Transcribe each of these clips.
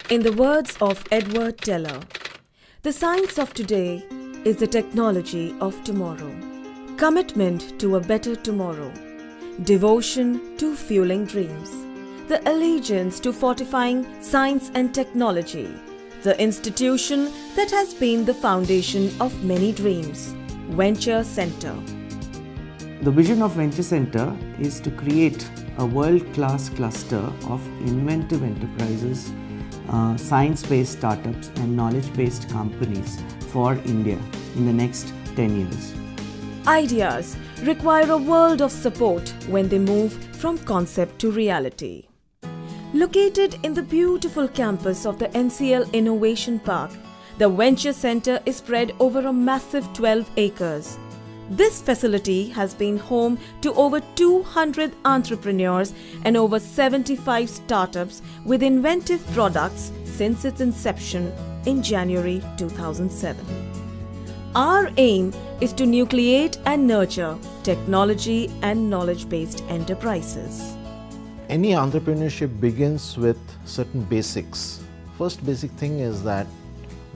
In the words of Edward Teller, the science of today is the technology of tomorrow. Commitment to a better tomorrow. Devotion to fueling dreams. The allegiance to fortifying science and technology. The institution that has been the foundation of many dreams. Venture Center. The vision of Venture Center is to create a world-class cluster of inventive enterprises, science-based startups and knowledge-based companies for India in the next 10 years. Ideas require a world of support when they move from concept to reality. Located in the beautiful campus of the NCL Innovation Park, the Venture Center is spread over a massive 12 acres. This facility has been home to over 200 entrepreneurs and over 75 startups with inventive products since its inception in January 2007. Our aim is to nucleate and nurture technology and knowledge-based enterprises. Any entrepreneurship begins with certain basics. First basic thing is that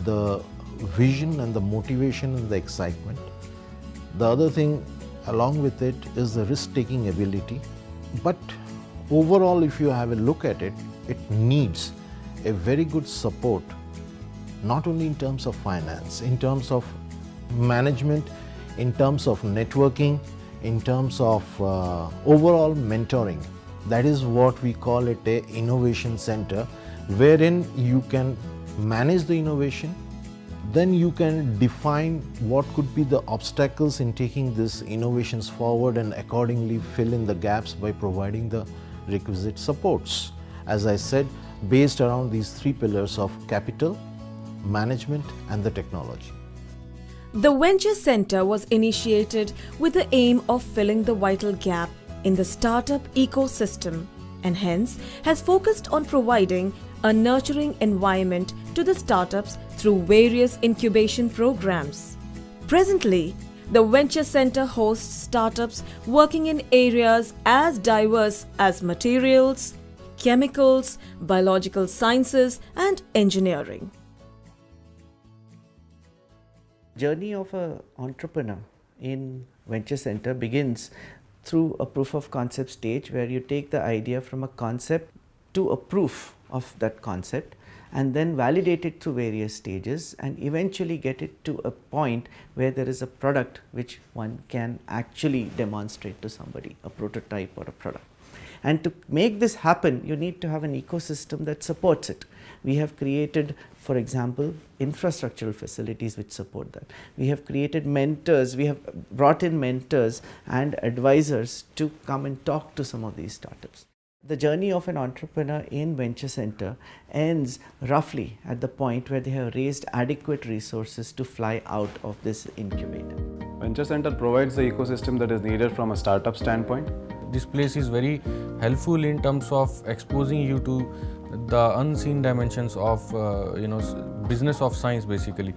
the vision and the motivation and the excitement. The other thing along with it is the risk-taking ability. But overall, if you have a look at it, it needs a very good support, not only in terms of finance, in terms of management, in terms of networking, in terms of overall mentoring. That is what we call it a innovation center, wherein you can manage the innovation. Then you can define what could be the obstacles in taking these innovations forward and accordingly fill in the gaps by providing the requisite supports. As I said, based around these three pillars of capital, management and the technology. The Venture Center was initiated with the aim of filling the vital gap in the startup ecosystem and hence has focused on providing a nurturing environment to the startups through various incubation programs. Presently, the Venture Center hosts startups working in areas as diverse as materials, chemicals, biological sciences, and engineering. Journey of an entrepreneur in Venture Center begins through a proof of concept stage where you take the idea from a concept to a proof of that concept and then validate it through various stages and eventually get it to a point where there is a product which one can actually demonstrate to somebody, a prototype or a product. And to make this happen, you need to have an ecosystem that supports it. We have created, for example, infrastructural facilities which support that. We have created mentors, we have brought in mentors and advisors to come and talk to some of these startups. The journey of an entrepreneur in Venture Center ends roughly at the point where they have raised adequate resources to fly out of this incubator. Venture Center provides the ecosystem that is needed from a startup standpoint. This place is very helpful in terms of exposing you to the unseen dimensions of business of science basically.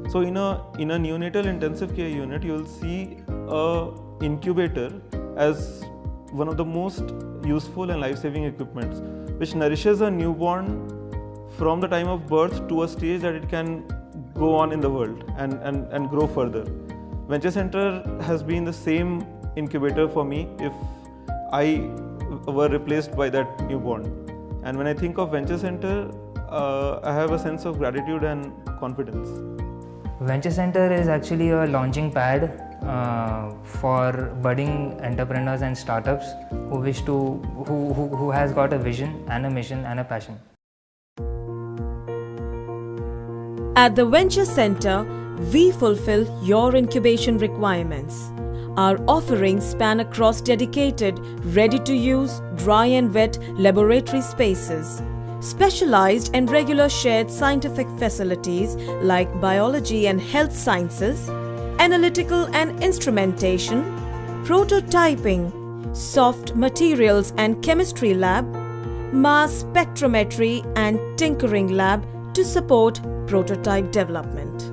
So in a neonatal intensive care unit, you will see a incubator as one of the most useful and life-saving equipments, which nourishes a newborn from the time of birth to a stage that it can go on in the world and grow further. Venture Center has been the same incubator for me if I were replaced by that newborn. And when I think of Venture Center, I have a sense of gratitude and confidence. Venture Center is actually a launching pad for budding entrepreneurs and startups who has got a vision and a mission and a passion. At the Venture Center, we fulfill your incubation requirements. Our offerings span across dedicated, ready-to-use, dry and wet laboratory spaces, specialized and regular shared scientific facilities like biology and health sciences, analytical and instrumentation, prototyping, soft materials and chemistry lab, mass spectrometry and tinkering lab to support prototype development.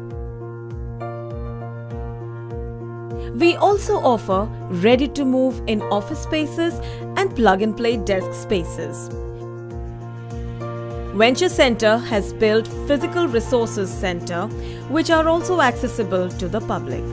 We also offer ready-to-move in office spaces and plug-and-play desk spaces. Venture Center has built physical resources center which are also accessible to the public.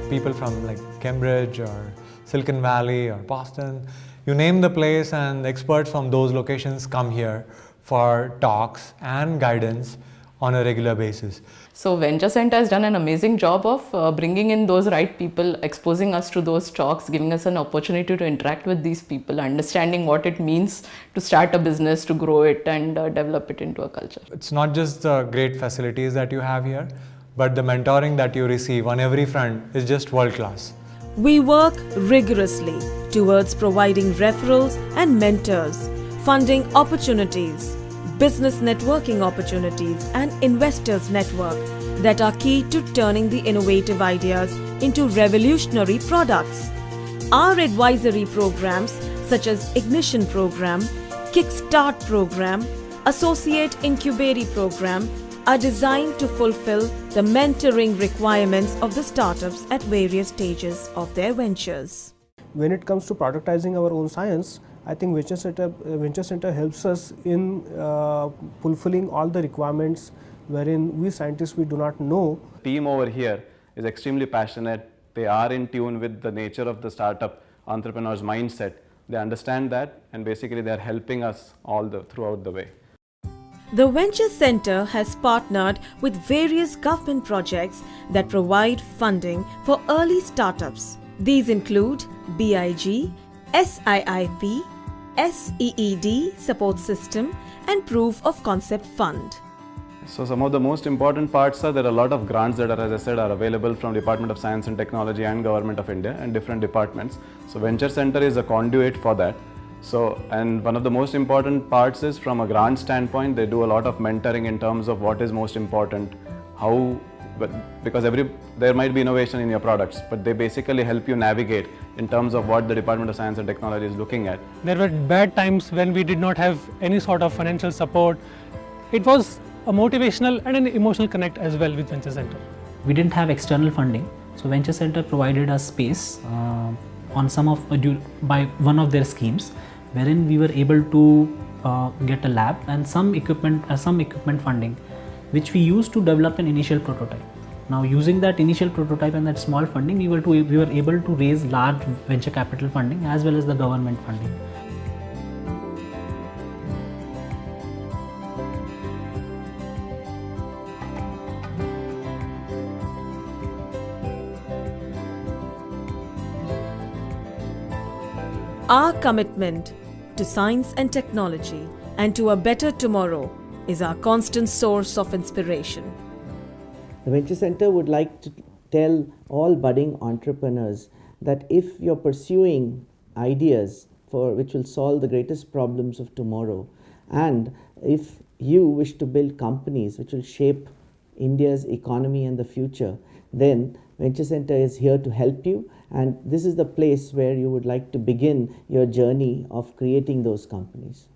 People from like Cambridge or Silicon Valley or Boston, you name the place, and experts from those locations come here for talks and guidance on a regular basis. So Venture Center has done an amazing job of bringing in those right people, exposing us to those talks, giving us an opportunity to interact with these people, understanding what it means to start a business, to grow it and develop it into a culture. It's not just the great facilities that you have here, but the mentoring that you receive on every front is just world class. We work rigorously towards providing referrals and mentors, funding opportunities, business networking opportunities and investors network that are key to turning the innovative ideas into revolutionary products. Our advisory programs such as Ignition Program, Kickstart Program, Associate Incubator Program are designed to fulfill the mentoring requirements of the startups at various stages of their ventures. When it comes to productizing our own science, I think Venture Center helps us in fulfilling all the requirements wherein we scientists, we do not know. The team over here is extremely passionate. They are in tune with the nature of the startup entrepreneur's mindset. They understand that, and basically they are helping us throughout the way. The Venture Center has partnered with various government projects that provide funding for early startups. These include BIG, SIIP, SEED Support System and Proof of Concept Fund. So some of the most important parts are there are a lot of grants that are, as I said, are available from Department of Science and Technology and Government of India and different departments. So Venture Center is a conduit for that. So, and one of the most important parts is from a grant standpoint, they do a lot of mentoring in terms of what is most important, because there might be innovation in your products, but they basically help you navigate in terms of what the Department of Science and Technology is looking at. There were bad times when we did not have any sort of financial support. It was a motivational and an emotional connect as well with Venture Center. We didn't have external funding, so Venture Center provided us space by one of their schemes, wherein we were able to get a lab and some equipment funding, which we used to develop an initial prototype. Now, using that initial prototype and that small funding, we were able to raise large venture capital funding as well as the government funding. Our commitment to science and technology and to a better tomorrow is our constant source of inspiration. The Venture Center would like to tell all budding entrepreneurs that if you're pursuing ideas which will solve the greatest problems of tomorrow, and if you wish to build companies which will shape India's economy and the future, then Venture Center is here to help you, and this is the place where you would like to begin your journey of creating those companies.